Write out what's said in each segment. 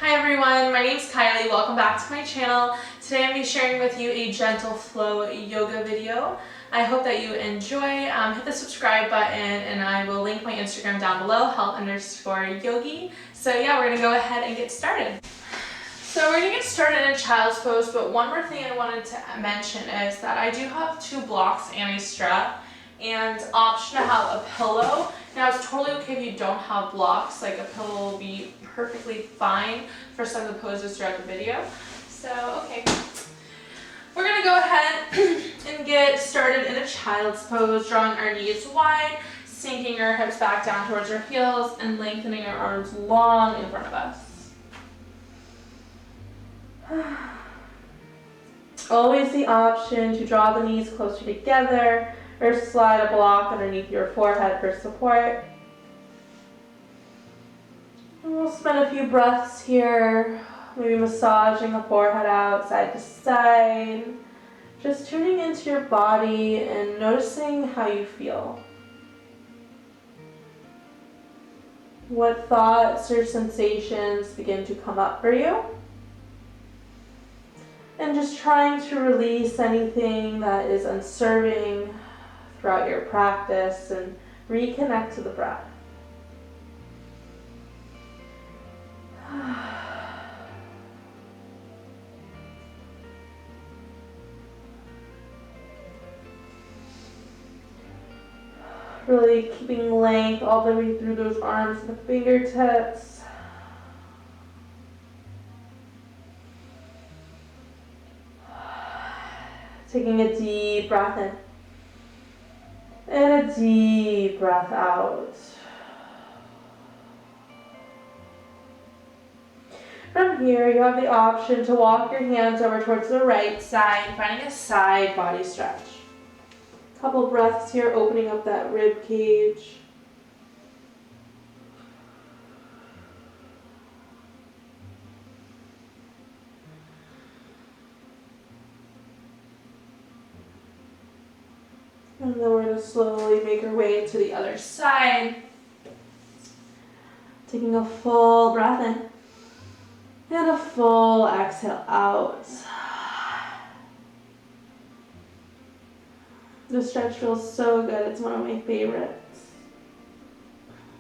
Hi everyone, my name is Kylie. Welcome back to my channel. Today I'm going to be sharing with you a gentle flow yoga video. I hope that you enjoy. Hit the subscribe button and I will link my Instagram down below, health_yogi. So yeah, we're going to go ahead and get started. So we're going to get started in child's pose, but one more thing I wanted to mention is that I do have 2 blocks and a strap and option to have a pillow. Now it's totally okay if you don't have blocks, like a pillow will be perfectly fine for some of the poses throughout the video. So, okay. We're gonna go ahead and get started in a child's pose, drawing our knees wide, sinking our hips back down towards our heels, and lengthening our arms long in front of us. Always the option to draw the knees closer together or slide a block underneath your forehead for support. And we'll spend a few breaths here, maybe massaging the forehead out side to side, just tuning into your body and noticing how you feel. What thoughts or sensations begin to come up for you? And just trying to release anything that is unserving throughout your practice and reconnect to the breath. Really keeping length all the way through those arms and the fingertips. Taking a deep breath in. And a deep breath out. From here, you have the option to walk your hands over towards the right side, finding a side body stretch. Couple breaths here, opening up that rib cage. And then we're going to slowly make our way to the other side. Taking a full breath in. And a full exhale out. The stretch feels so good. It's one of my favorites.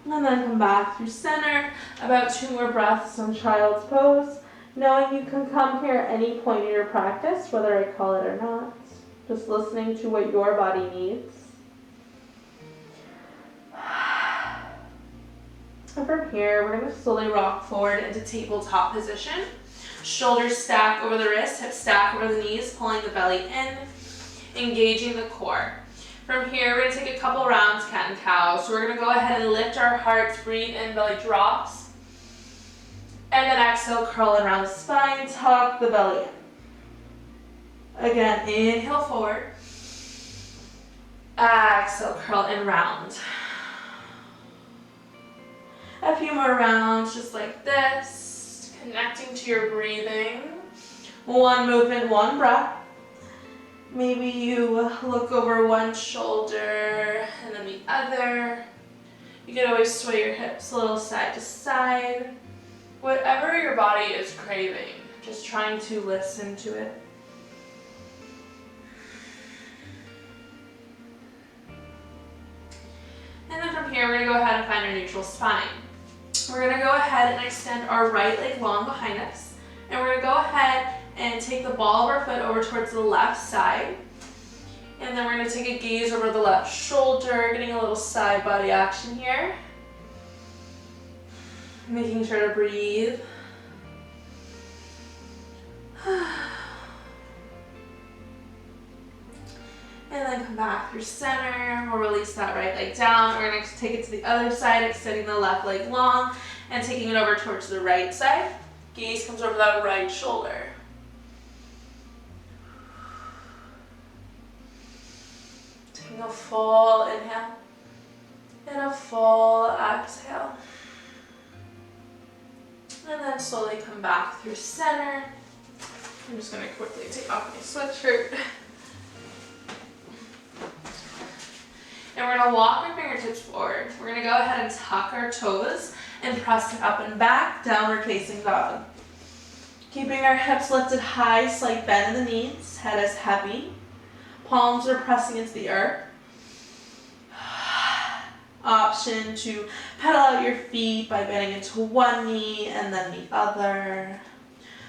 And then come back through center. About 2 more breaths on child's pose. Knowing you can come here at any point in your practice, whether I call it or not. Just listening to what your body needs. And from here, we're going to slowly rock forward into tabletop position. Shoulders stack over the wrists, hips stack over the knees, pulling the belly in, engaging the core. From here, we're going to take a couple rounds, cat and cow. So we're going to go ahead and lift our hearts, breathe in, belly drops. And then exhale, curl around the spine, tuck the belly in. Again, inhale forward. Exhale, curl and round. A few more rounds just like this, connecting to your breathing. 1 movement, 1 breath. Maybe you look over one shoulder and then the other. You can always sway your hips a little side to side. Whatever your body is craving, just trying to listen to it. And then from here, we're going to go ahead and find our neutral spine. We're going to go ahead and extend our right leg long behind us. And we're going to go ahead and take the ball of our foot over towards the left side. And then we're going to take a gaze over the left shoulder, getting a little side body action here. Making sure to breathe. And then come back through center. We'll release that right leg down. We're going to take it to the other side, extending the left leg long and taking it over towards the right side. Gaze comes over that right shoulder. Taking a full inhale and a full exhale. And then slowly come back through center. I'm just going to quickly take off my sweatshirt. And we're going to walk our fingertips forward. We're going to go ahead and tuck our toes and pressing up and back, downward facing dog. Keeping our hips lifted high, slight bend in the knees, head is heavy. Palms are pressing into the earth. Option to pedal out your feet by bending into one knee and then the other.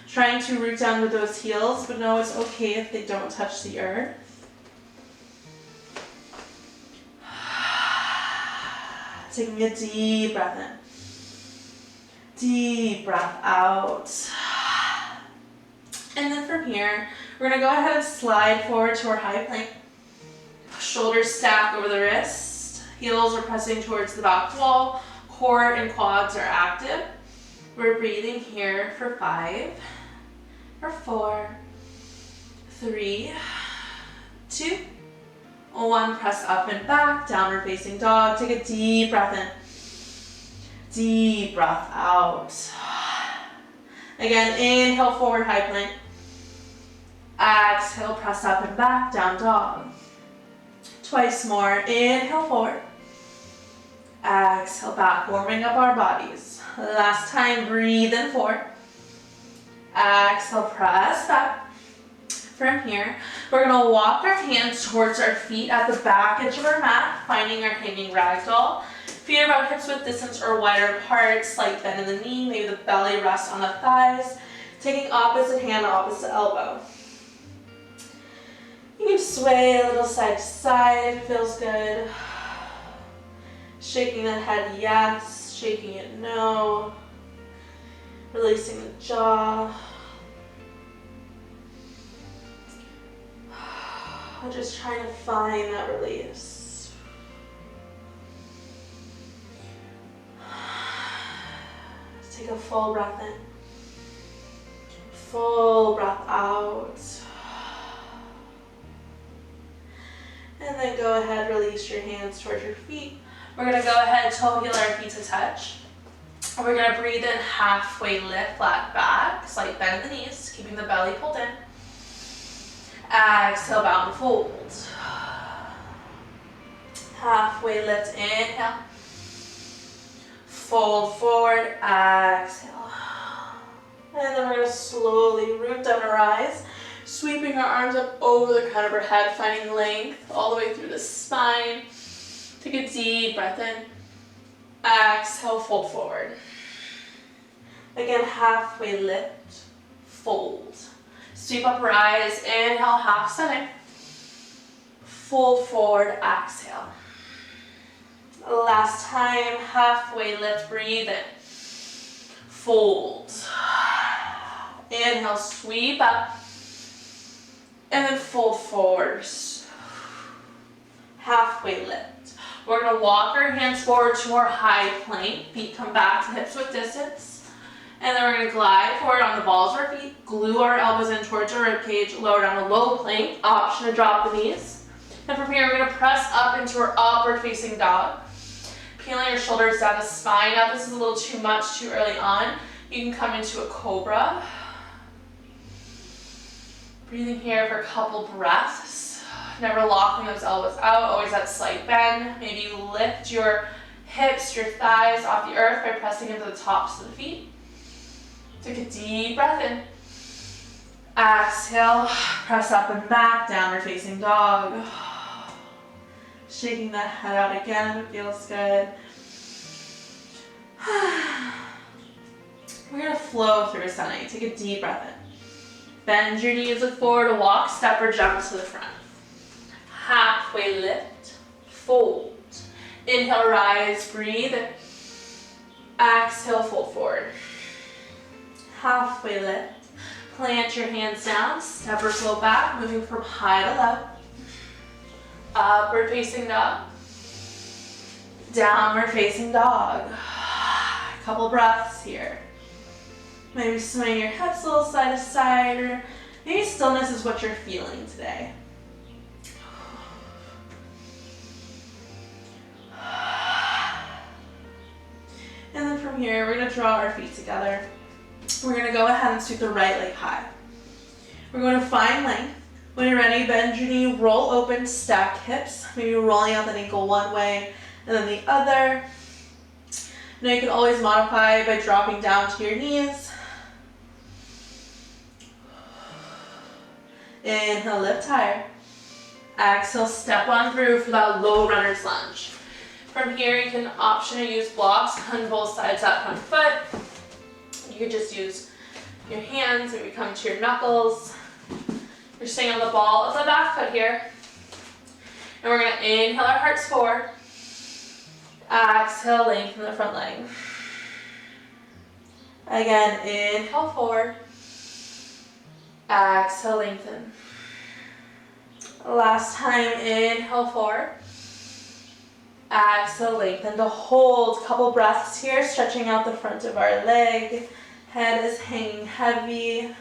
Trying to root down with those heels, but know it's okay if they don't touch the earth. Taking a deep breath in. Deep breath out. And then from here, we're going to go ahead and slide forward to our high plank. Shoulders stacked over the wrist. Heels are pressing towards the back wall. Core and quads are active. We're breathing here for 5, or 4, 3, 2, 1. Press up and back, downward facing dog. Take a deep breath in. Deep breath out. Again, inhale, forward high plank. Exhale, press up and back, down dog. Twice more, inhale forward. Exhale back, warming up our bodies. Last time, breathe in forward. Exhale, press back. From here, we're gonna walk our hands towards our feet at the back edge of our mat, finding our hanging ragdoll. Feet are about hips width distance or wider apart, slight bend in the knee, maybe the belly rests on the thighs. Taking opposite hand, opposite elbow. You can sway a little side to side if it feels good. Shaking the head, yes. Shaking it, no. Releasing the jaw. I'm just trying to find that release. Take a full breath in. Full breath out. And then go ahead, release your hands towards your feet. We're gonna go ahead, toe heel our feet to touch. We're gonna breathe in, halfway lift, flat back, slight bend in the knees, keeping the belly pulled in. Exhale, bow and fold. Halfway lift, inhale. Fold forward, exhale. And then we're gonna slowly root down our eyes. Sweeping our arms up over the crown of our head, finding length all the way through the spine. Take a deep breath in. Exhale, fold forward. Again, halfway lift, fold. Sweep up, rise, inhale, half center. Fold forward, exhale. Last time, halfway lift, breathe in. Fold. Inhale, sweep up. And then fold forward. Halfway lift. We're going to walk our hands forward to our high plank. Feet come back to hips width distance. And then we're going to glide forward on the balls of our feet. Glue our elbows in towards our rib cage. Lower down a low plank. Option to drop the knees. And from here, we're going to press up into our upward facing dog. Peeling your shoulders down the spine. Now this is a little too much too early on. You can come into a cobra. Breathing here for a couple breaths. Never locking those elbows out, always that slight bend. Maybe lift your hips, your thighs off the earth by pressing into the tops of the feet. Take a deep breath in. Exhale, press up and back, downward facing dog. Shaking that head out again if it feels good. We're gonna flow through a sunny. Take a deep breath in. Bend your knees, look forward to walk, step or jump to the front. Halfway lift, fold. Inhale, rise, breathe. Exhale, fold forward. Halfway lift. Plant your hands down, step or slow back, moving from high to low. Upward facing dog. Downward facing dog. A couple breaths here. Maybe swing your hips a little side to side, or maybe stillness is what you're feeling today. And then from here, we're going to draw our feet together. We're going to go ahead and sweep the right leg high. We're going to find length. When you're ready, bend your knee, roll open, stack hips. Maybe rolling out that ankle one way and then the other. Now you can always modify by dropping down to your knees. Inhale, lift higher. Exhale, step on through for that low runner's lunge. From here, you can optionally use blocks on both sides of that front foot. You could just use your hands, maybe come to your knuckles. You're staying on the ball of the back foot here. And we're gonna inhale our hearts forward. Exhale, lengthen the front leg. Again, inhale forward. Exhale, lengthen. Last time, inhale forward. Exhale, lengthen to hold. Couple breaths here, stretching out the front of our leg. Head is hanging heavy.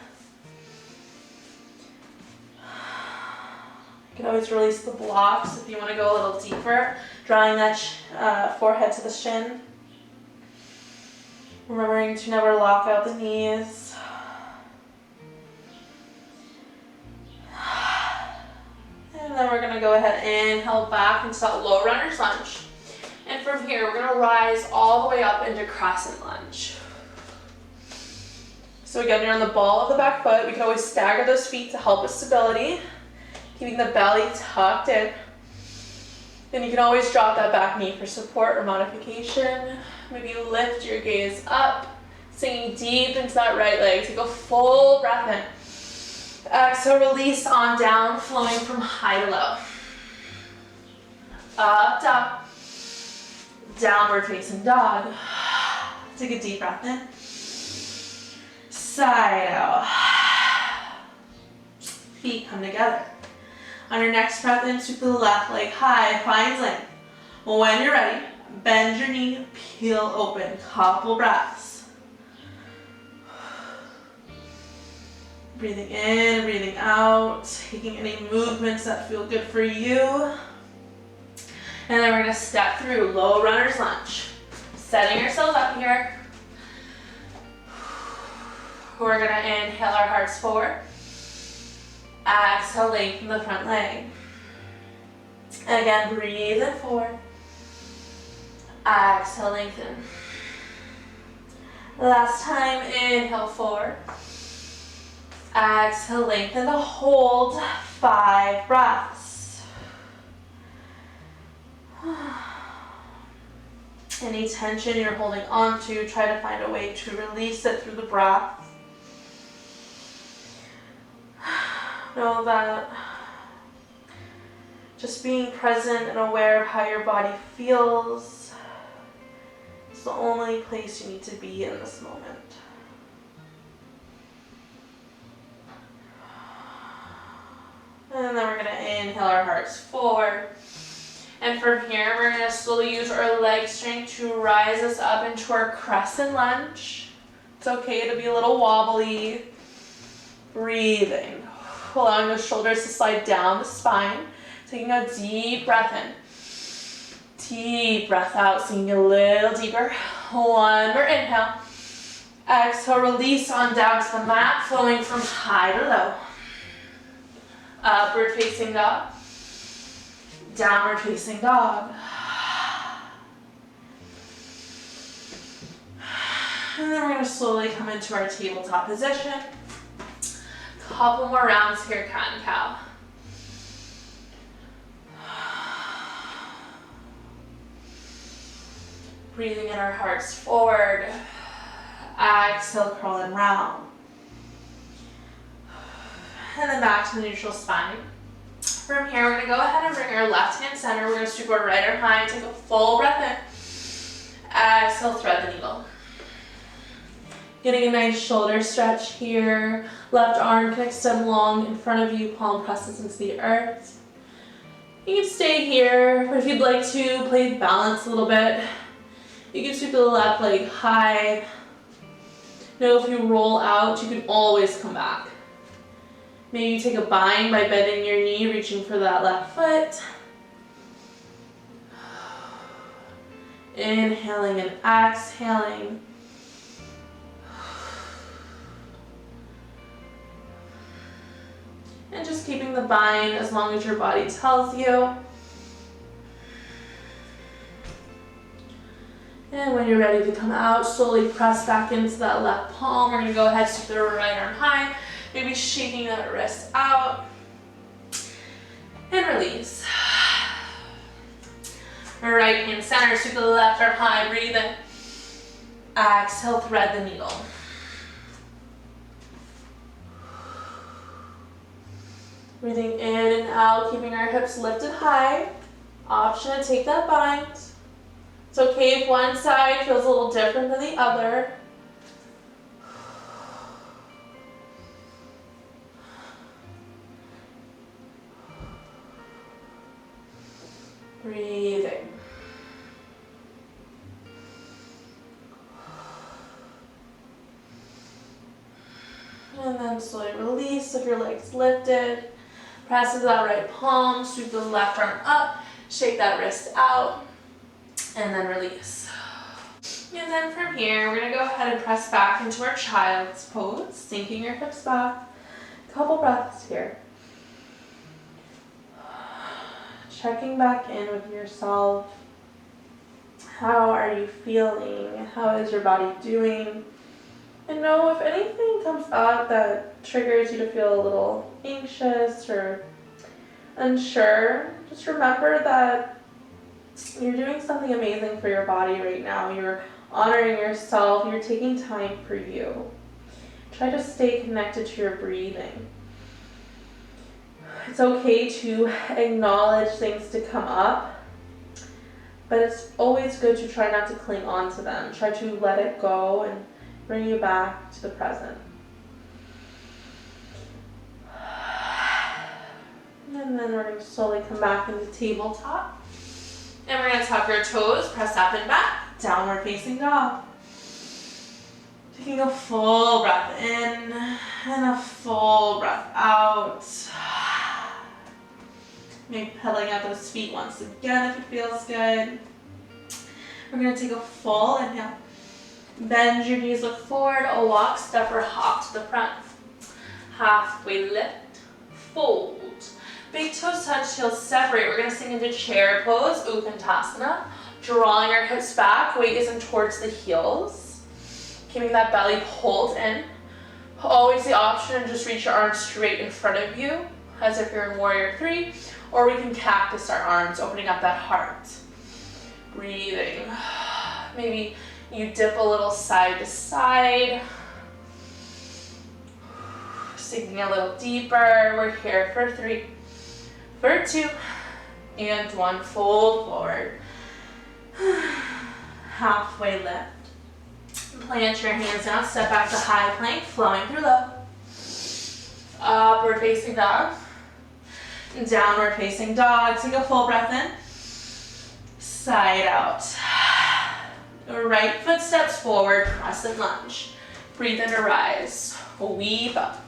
You can always release the blocks if you want to go a little deeper, drawing that forehead to the shin. Remembering to never lock out the knees. And then we're going to go ahead and inhale back into that low runner's lunge. And from here, we're going to rise all the way up into crescent lunge. So again, you're on the ball of the back foot. We can always stagger those feet to help with stability, keeping the belly tucked in. Then you can always drop that back knee for support or modification. Maybe lift your gaze up, sinking deep into that right leg. Take a full breath in. Exhale, release on down, flowing from high to low. Up, down. Downward facing dog. Take a deep breath in. Side out. Feet come together. On your next breath in, sweep the left leg high, finds length. When you're ready, bend your knee, peel open. Couple breaths. Breathing in, breathing out, taking any movements that feel good for you. And then we're going to step through low runner's lunge. Setting ourselves up here. We're going to inhale our hearts forward. Exhale, lengthen the front leg. Again, breathe in forward. Exhale, lengthen. Last time, inhale forward. Exhale, lengthen to hold. 5 breaths. Any tension you're holding on to, try to find a way to release it through the breath. Know that just being present and aware of how your body feels is the only place you need to be in this moment. And then we're going to inhale our hearts forward. And from here, we're going to slowly use our leg strength to rise us up into our crescent lunge. It's okay to be a little wobbly. Breathing. Allowing the shoulders to slide down the spine. Taking a deep breath in. Deep breath out, sinking a little deeper. One more inhale. Exhale, release on down to the mat, flowing from high to low. Upward facing dog. Downward facing dog. And then we're going to slowly come into our tabletop position. Couple more rounds here, cat and cow. Breathing in our hearts forward. Exhale, curl and round. And then back to the neutral spine. From here, we're going to go ahead and bring our left hand center. We're going to sweep our right arm high and take a full breath in. Exhale, thread the needle. Getting a nice shoulder stretch here. Left arm can extend long in front of you, palm presses into the earth. You can stay here, but if you'd like to play balance a little bit, you can sweep the left leg high. Know if you roll out, you can always come back. Maybe take a bind by bending your knee, reaching for that left foot. Inhaling and exhaling. And just keeping the bind as long as your body tells you. And when you're ready to come out, slowly press back into that left palm. We're gonna go ahead, sweep the right arm high, maybe shaking that wrist out, and release. Right hand center, sweep the left arm high, breathe in. Exhale, thread the needle. Breathing in and out, keeping our hips lifted high. Option to take that bind. It's okay if one side feels a little different than the other. Breathing. And then slowly release if your leg's lifted. Press into that right palm, sweep the left arm up, shake that wrist out, and then release. And then from here, we're gonna go ahead and press back into our child's pose, sinking your hips back. Couple breaths here. Checking back in with yourself. How are you feeling? How is your body doing? And know if anything comes up that triggers you to feel a little anxious or unsure, just remember that you're doing something amazing for your body right now. You're honoring yourself. You're taking time for you. Try to stay connected to your breathing. It's okay to acknowledge things to come up, but it's always good to try not to cling on to them. Try to let it go and bring you back to the present. And then we're going to slowly come back into tabletop. And we're going to tuck your toes, press up and back, downward facing dog. Taking a full breath in and a full breath out. Maybe pedaling out those feet once again if it feels good. We're going to take a full inhale. Bend your knees, look forward, a walk, step, or hop to the front. Halfway lift, fold. Big toes touch, heels separate. We're gonna sink into chair pose, Uttanasana. Drawing our hips back, weight isn't towards the heels. Keeping that belly pulled in. Always the option to just reach your arms straight in front of you, as if you're in Warrior 3, or we can cactus our arms, opening up that heart. Breathing. Maybe you dip a little side to side. Sinking a little deeper. We're here for 3, for 2, and 1. Fold forward. Halfway lift. Plant your hands down. Step back to high plank, flowing through low. Upward facing dog. Downward facing dog. Take a full breath in. Side out. Right foot steps forward, crescent lunge. Breathe in to rise. Weave up.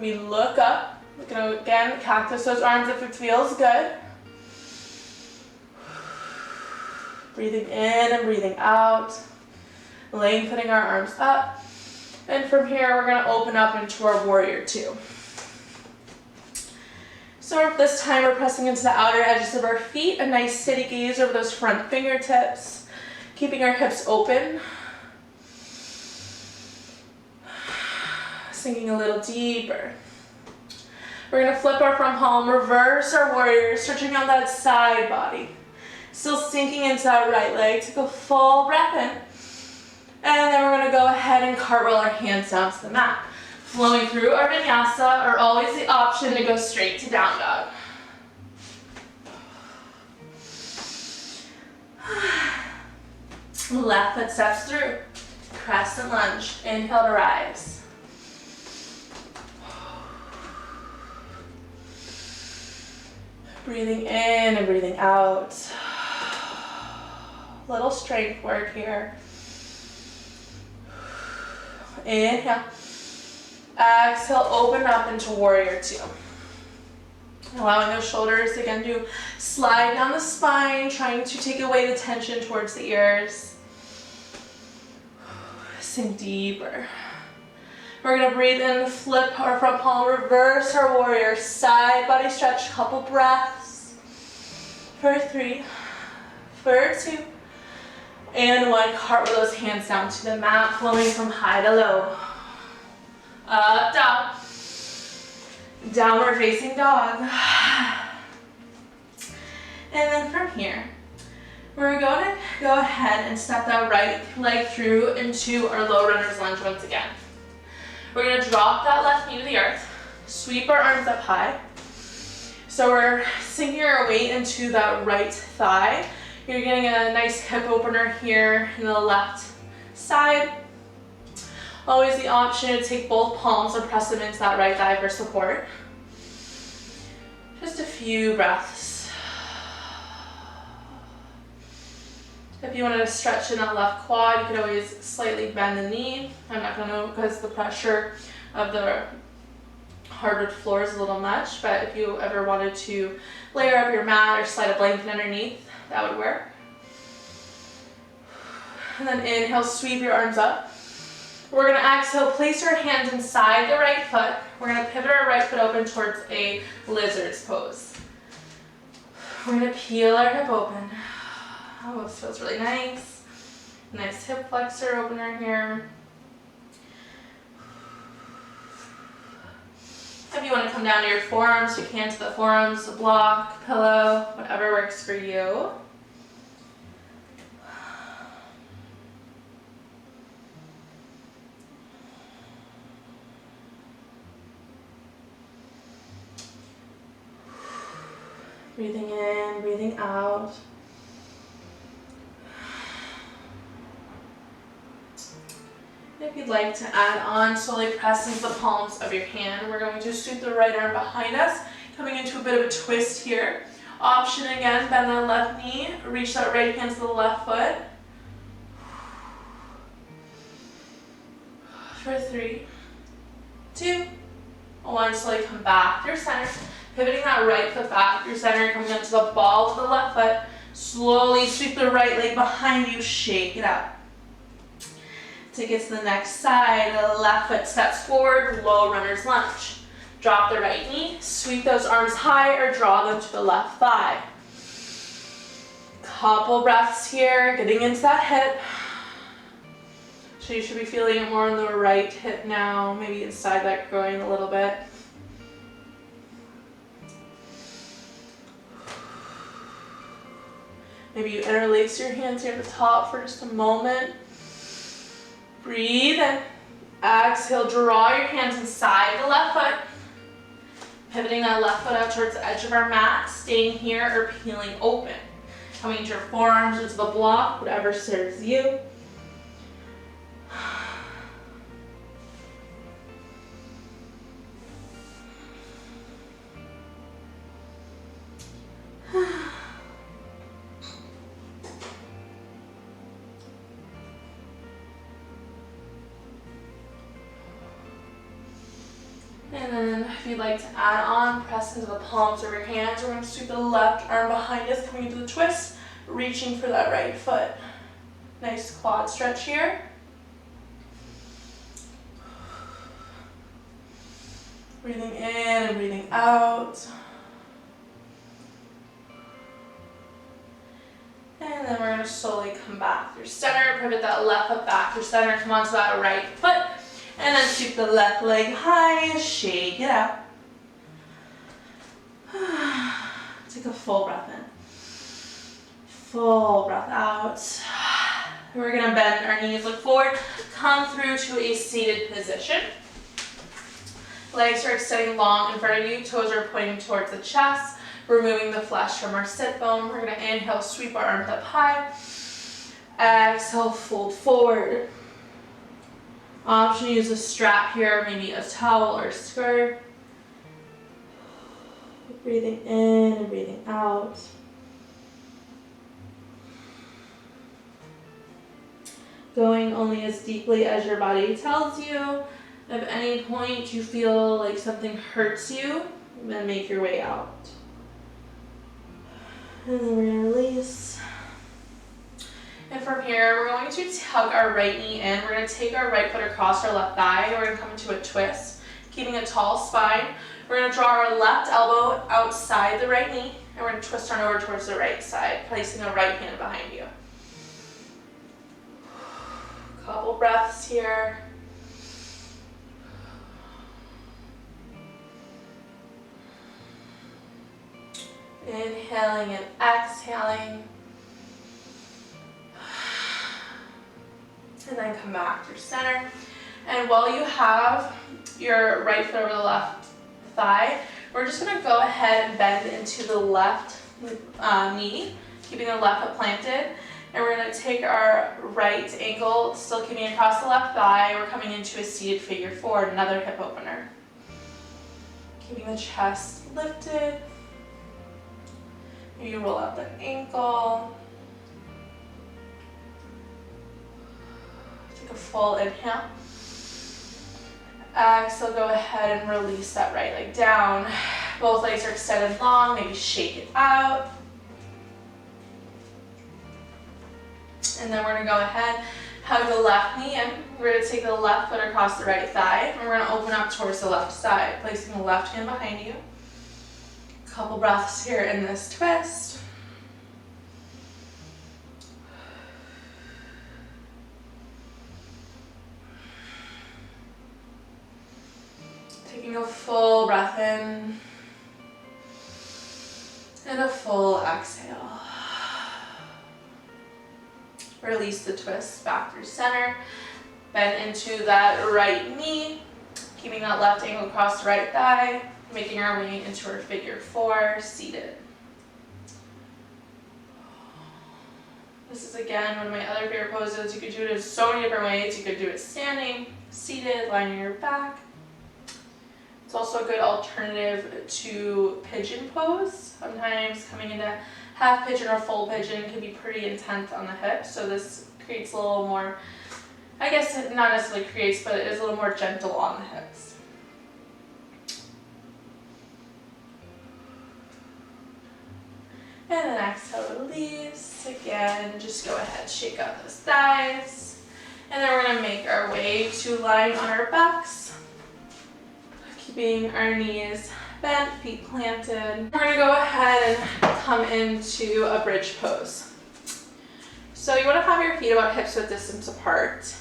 We look up. We're going to, again, cactus those arms if it feels good. Breathing in and breathing out. Lengthening our arms up. And from here, we're going to open up into our Warrior 2. So this time we're pressing into the outer edges of our feet, a nice steady gaze over those front fingertips, keeping our hips open. Sinking a little deeper. We're going to flip our front palm, reverse our warrior, stretching out that side body. Still sinking into that right leg. Take a full breath in. And then we're going to go ahead and cartwheel our hands down to the mat. Flowing through our vinyasa, or always the option to go straight to down dog. Left foot steps through. Crescent lunge. Inhale to rise. Breathing in and breathing out. Little strength work here. Inhale. Exhale, open up into Warrior 2. Allowing those shoulders again to slide down the spine, trying to take away the tension towards the ears. Sink deeper. We're going to breathe in, flip our front palm, reverse our warrior, side body stretch, couple breaths. For 3, for 2, and 1. Cartwheel those hands down to the mat, flowing from high to low. Up, down. Downward facing dog. And then from here, we're going to go ahead and step that right leg through into our low runner's lunge once again. We're going to drop that left knee to the earth, sweep our arms up high. So we're sinking our weight into that right thigh. You're getting a nice hip opener here in the left side. Always the option to take both palms and press them into that right thigh for support. Just a few breaths. If you wanted to stretch in that left quad, you could always slightly bend the knee. I'm not going to because the pressure of the hardwood floor is a little much, but if you ever wanted to layer up your mat or slide a blanket underneath, that would work. And then inhale, sweep your arms up. We're going to exhale, place our hands inside the right foot. We're going to pivot our right foot open towards a lizard's pose. We're going to peel our hip open. Oh, this feels really nice. Nice hip flexor opener here. If you want to come down to your forearms, you can to the forearms, a block, pillow, whatever works for you. Breathing in, breathing out. If you'd like to add on, slowly press into the palms of your hand. We're going to sweep the right arm behind us, coming into a bit of a twist here. Option again, bend that left knee, reach that right hand to the left foot. For 3, 2, 1, slowly come back to your center. Pivoting that right foot back to your center, coming up to the ball to the left foot. Slowly sweep the right leg behind you, shake it out. Take it to the next side, the left foot steps forward, low runner's lunge. Drop the right knee, sweep those arms high or draw them to the left thigh. Couple breaths here, getting into that hip. So you should be feeling it more on the right hip now, maybe inside that groin a little bit. Maybe you interlace your hands here at the top for just a moment. Breathe in. Exhale, draw your hands inside the left foot. Pivoting that left foot out towards the edge of our mat, staying here or peeling open. Coming to your forearms into the block, whatever serves you. And then if you'd like to add on, press into the palms of your hands. We're going to sweep the left arm behind us, coming into the twist, reaching for that right foot. Nice quad stretch here. Breathing in and breathing out. And then we're going to slowly come back through center, pivot that left foot back through center, come onto that right foot. And then sweep the left leg high, shake it out. Take a full breath in. Full breath out. We're gonna bend our knees, look forward, come through to a seated position. Legs are extending long in front of you, toes are pointing towards the chest, removing the flesh from our sit bone. We're gonna inhale, sweep our arms up high. Exhale, fold forward. Option to use a strap here, maybe a towel or skirt. Breathing in and breathing out. Going only as deeply as your body tells you. If at any point you feel like something hurts you, then make your way out. And then we're going to release. And from here, we're going to tug our right knee in. We're going to take our right foot across our left thigh. We're going to come into a twist, keeping a tall spine. We're going to draw our left elbow outside the right knee And we're going to twist on over towards the right side, placing the right hand behind you. Couple breaths here. Inhaling and exhaling. And then come back through center. And while you have your right foot over the left thigh, we're just going to go ahead and bend into the left knee, keeping the left foot planted. And we're going to take our right ankle, still keeping across the left thigh. We're coming into a seated figure four, another hip opener. Keeping the chest lifted. You roll out the ankle. Take a full inhale. Exhale, go ahead and release that right leg down. Both legs are extended long, maybe shake it out. And then we're going to go ahead, hug the left knee, and we're going to take the left foot across the right thigh, and we're going to open up towards the left side, placing the left hand behind you. Couple breaths here in this twist. Taking a full breath in and a full exhale. Release the twist back through center. Bend into that right knee, keeping that left ankle across the right thigh, making our way into our figure four, seated. This is again one of my other favorite poses. You could do it in so many different ways. You could do it standing, seated, lying on your back. It's also a good alternative to pigeon pose. Sometimes coming into half pigeon or full pigeon can be pretty intense on the hips, so this creates a little more, I guess it not necessarily creates, but it is a little more gentle on the hips. And then exhale, release. Again, just go ahead, shake out those thighs. And then we're going to make our way to lying on our backs, keeping our knees bent, feet planted. We're going to go ahead and come into a bridge pose. So you want to have your feet about hips width distance apart.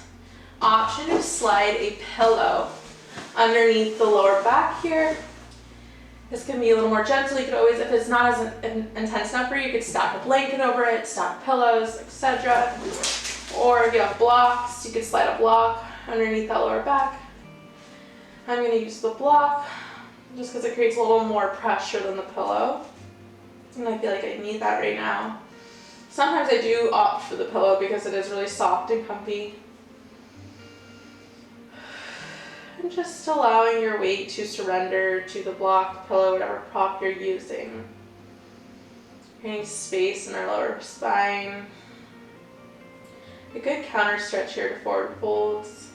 Option to slide a pillow underneath the lower back here. This can be a little more gentle. You could always, if it's not as intense enough for you, you could stack a blanket over it, stack pillows, etc. Or if you have blocks, you could slide a block underneath that lower back. I'm going to use the block just because it creates a little more pressure than the pillow. And I feel like I need that right now. Sometimes I do opt for the pillow because it is really soft and comfy. And just allowing your weight to surrender to the block, pillow, whatever prop you're using. Creating space in our lower spine. A good counter stretch here to forward folds.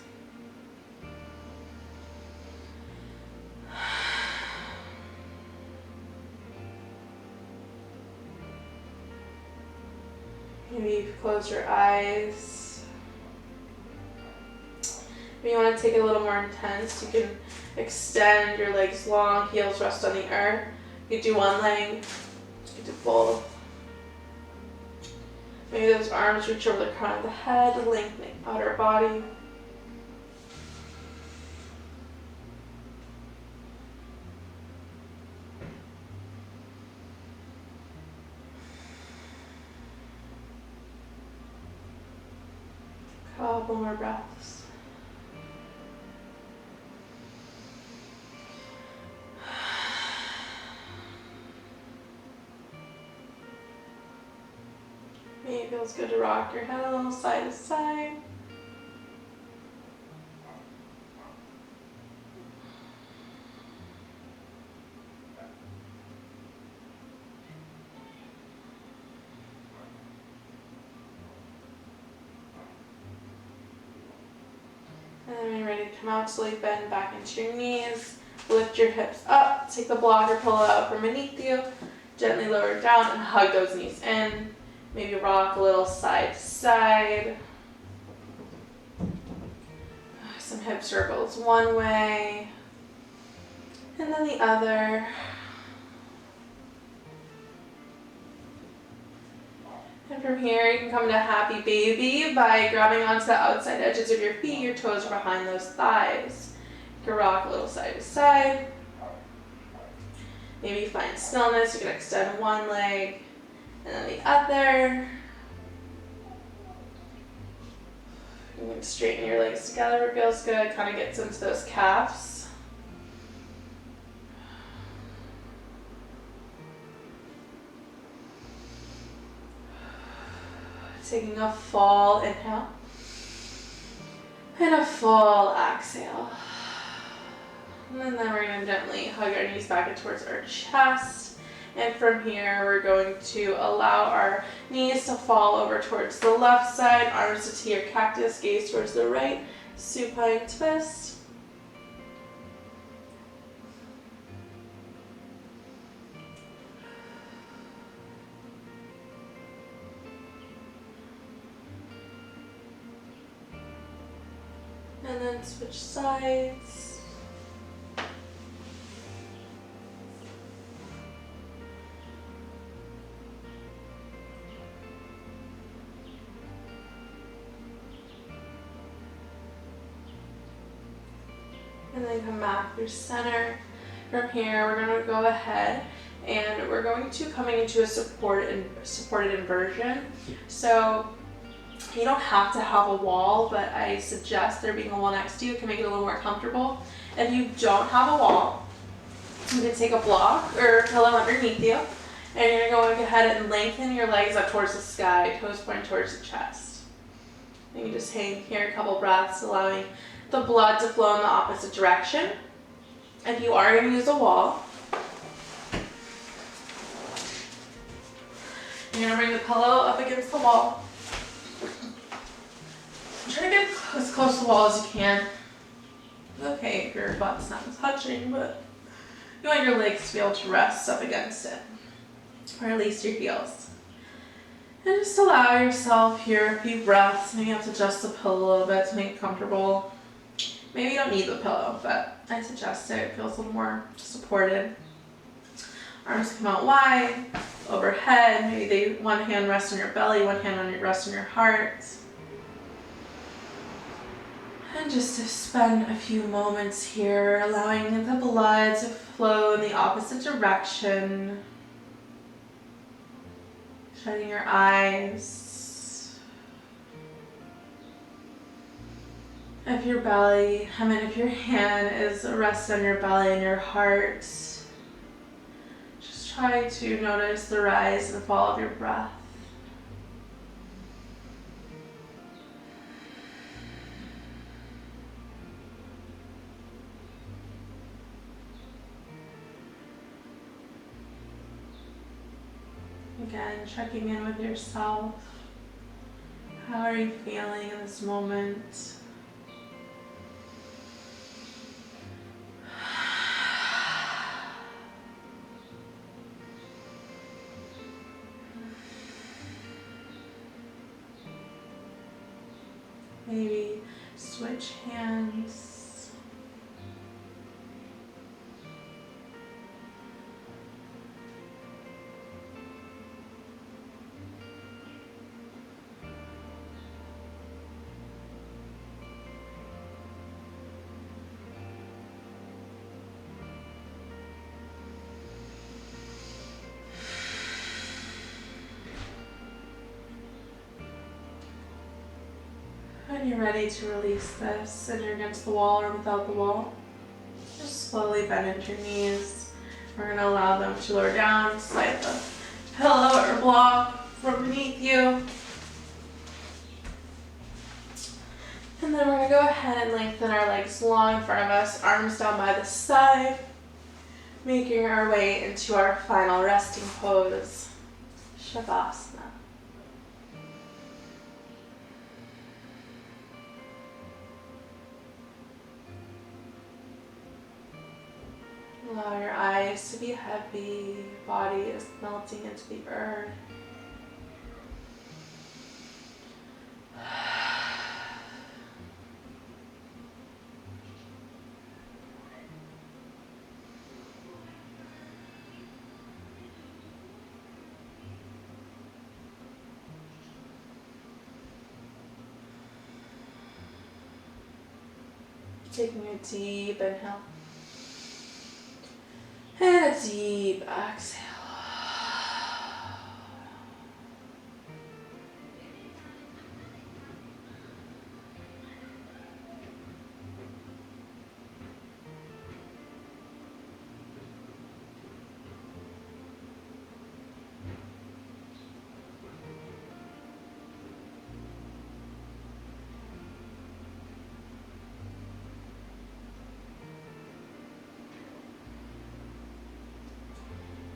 Maybe close your eyes. If you want to take it a little more intense, you can extend your legs long, heels rest on the earth. You could do one leg, you could do both. Maybe those arms reach over the crown of the head, lengthening outer body. Couple more breaths. Maybe it feels good to rock your head a little side to side. And then when you're ready to come out, slowly bend back into your knees. Lift your hips up. Take the block or pillow out from beneath you. Gently lower it down and hug those knees in. Maybe rock a little side to side. Some hip circles one way. And then the other. And from here, you can come to happy baby by grabbing onto the outside edges of your feet. Your toes are behind those thighs. You can rock a little side to side. Maybe find stillness. You can extend one leg and then the other. You can straighten your legs together. It feels good. Kind of gets into those calves. Taking a full inhale and a full exhale. And then we're going to gently hug our knees back in towards our chest. And from here, we're going to allow our knees to fall over towards the left side, arms to T or cactus, gaze towards the right, supine twist. And then switch sides. And then come back through center. From here, we're going to go ahead and we're going to coming into a supported inversion. So you don't have to have a wall, but I suggest there being a wall next to you. It can make it a little more comfortable. If you don't have a wall, you can take a block or a pillow underneath you, and you're going to go ahead and lengthen your legs up towards the sky, toes point towards the chest. And you just hang here a couple breaths, allowing the blood to flow in the opposite direction. If you are going to use a wall, you're going to bring the pillow up against the wall. Try to get as close to the wall as you can. Okay, if your butt's not touching, but you want your legs to be able to rest up against it, or at least your heels. And just allow yourself here a few breaths. Maybe you have to adjust the pillow a little bit to make it comfortable. Maybe you don't need the pillow, but I suggest it. It feels a little more supported. Arms come out wide, overhead. Maybe one hand rests on your belly, one hand rests on your heart. And just to spend a few moments here, allowing the blood to flow in the opposite direction. Shutting your eyes. If your hand is resting on your belly and your heart, just try to notice the rise and fall of your breath. Again, checking in with yourself. How are you feeling in this moment? Maybe switch hands. When you're ready to release this and you're against the wall or without the wall, just slowly bend into your knees. We're going to allow them to lower down, slide the pillow or block from beneath you. And then we're going to go ahead and lengthen our legs long in front of us, arms down by the side, making our way into our final resting pose, Shavasana. Allow your eyes to be heavy, body is melting into the earth. Taking a deep inhale. And a deep exhale.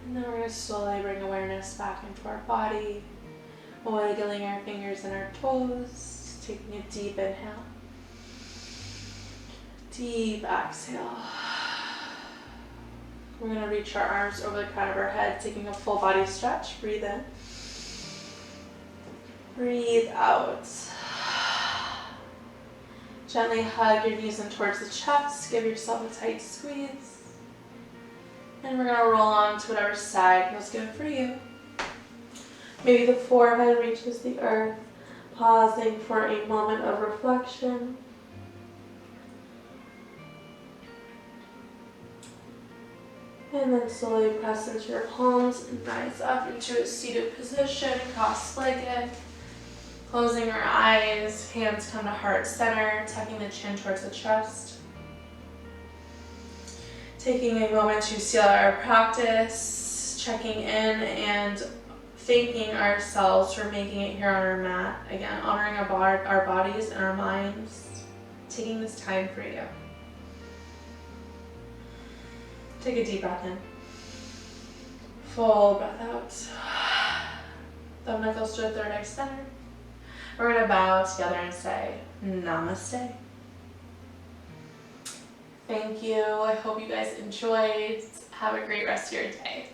And then we're going to slowly bring awareness back into our body, wiggling our fingers and our toes, taking a deep inhale, deep exhale. We're going to reach our arms over the crown of our head, taking a full body stretch. Breathe in, breathe out. Gently hug your knees in towards the chest, give yourself a tight squeeze. And we're going to roll on to whatever side feels good for you. Maybe the forehead reaches the earth, pausing for a moment of reflection. And then slowly press into your palms and rise up into a seated position, cross-legged. Closing our eyes, hands come to heart center, tucking the chin towards the chest. Taking a moment to seal our practice, checking in and thanking ourselves for making it here on our mat. Again, honoring our bodies and our minds, taking this time for you. Take a deep breath in. Full breath out. Thumb knuckles to the third eye center. We're going to bow together and say, Namaste. Thank you. I hope you guys enjoyed. Have a great rest of your day.